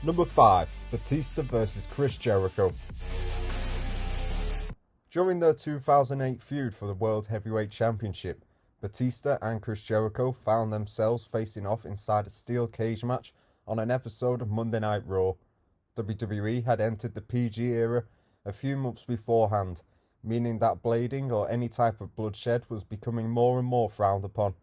Number 5. Batista vs Chris Jericho. During their 2008 feud for the World Heavyweight Championship, Batista and Chris Jericho found themselves facing off inside a steel cage match on an episode of Monday Night Raw. WWE had entered the PG era a few months beforehand, meaning that blading or any type of bloodshed was becoming more and more frowned upon.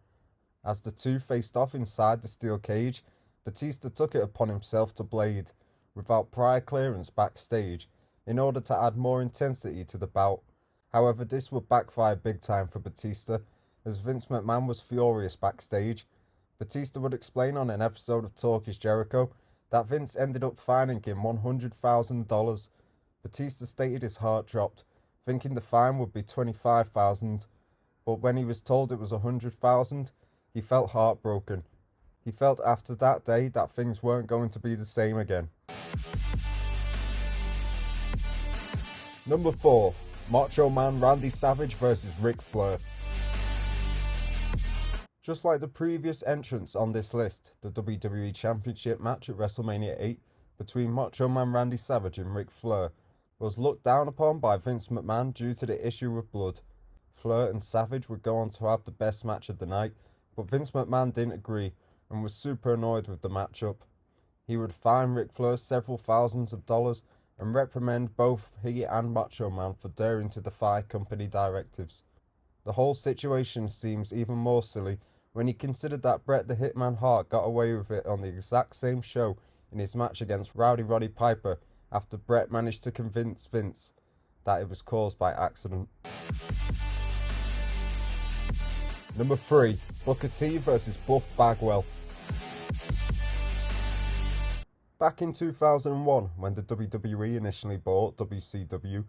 As the two faced off inside the steel cage, Batista took it upon himself to blade, without prior clearance backstage, in order to add more intensity to the bout. However, this would backfire big time for Batista, as Vince McMahon was furious backstage. Batista would explain on an episode of Talk is Jericho that Vince ended up fining him $100,000. Batista stated his heart dropped, thinking the fine would be $25,000, but when he was told it was $100,000, he felt heartbroken. He felt after that day that things weren't going to be the same again. Number 4. Macho Man Randy Savage vs Ric Flair. Just like the previous entrants on this list, the WWE Championship match at WrestleMania 8 between Macho Man Randy Savage and Ric Flair was looked down upon by Vince McMahon due to the issue with blood. Flair and Savage would go on to have the best match of the night, but Vince McMahon didn't agree and was super annoyed with the matchup. He would fine Ric Flair several thousands of dollars and reprimand both he and Macho Man for daring to defy company directives. The whole situation seems even more silly when you consider that Bret the Hitman Hart got away with it on the exact same show in his match against Rowdy Roddy Piper after Bret managed to convince Vince that it was caused by accident. Number 3. Booker T vs Buff Bagwell. Back in 2001, when the WWE initially bought WCW,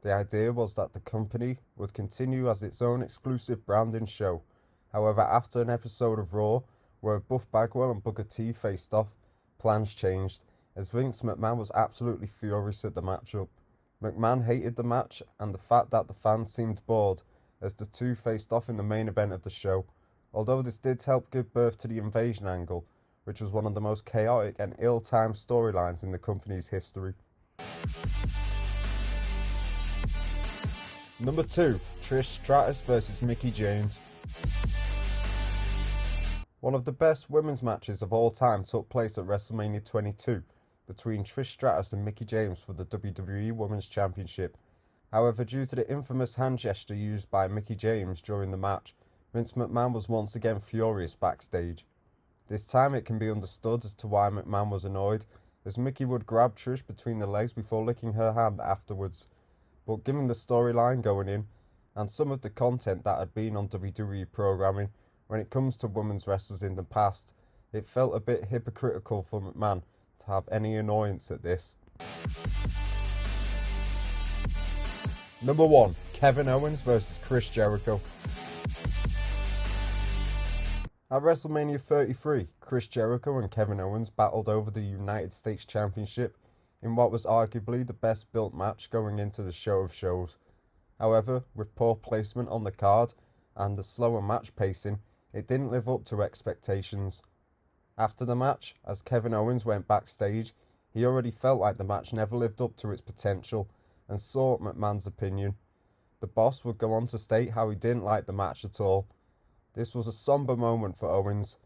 the idea was that the company would continue as its own exclusive branding show. However, after an episode of Raw, where Buff Bagwell and Booker T faced off, plans changed, as Vince McMahon was absolutely furious at the matchup. McMahon hated the match and the fact that the fans seemed bored, as the two faced off in the main event of the show, although this did help give birth to the invasion angle, which was one of the most chaotic and ill-timed storylines in the company's history. Number 2. Trish Stratus vs Mickie James. One of the best women's matches of all time took place at WrestleMania 22 between Trish Stratus and Mickie James for the WWE Women's Championship. However, due to the infamous hand gesture used by Mickie James during the match, Vince McMahon was once again furious backstage. This time it can be understood as to why McMahon was annoyed, as Mickie would grab Trish between the legs before licking her hand afterwards. But given the storyline going in, and some of the content that had been on WWE programming when it comes to women's wrestlers in the past, it felt a bit hypocritical for McMahon to have any annoyance at this. Number 1. Kevin Owens vs Chris Jericho. At WrestleMania 33, Chris Jericho and Kevin Owens battled over the United States Championship in what was arguably the best built match going into the show of shows. However, with poor placement on the card and the slower match pacing, it didn't live up to expectations. After the match, as Kevin Owens went backstage, he already felt like the match never lived up to its potential and sought McMahon's opinion. The boss would go on to state how he didn't like the match at all. This was a somber moment for Owens,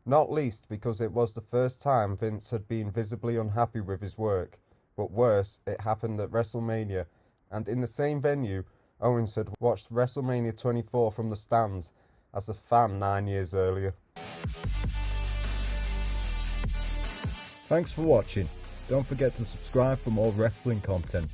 not least because it was the first time Vince had been visibly unhappy with his work, but worse, it happened at WrestleMania, and in the same venue, Owens had watched WrestleMania 24 from the stands as a fan 9 years earlier. Thanks for watching. Don't forget to subscribe for more wrestling content.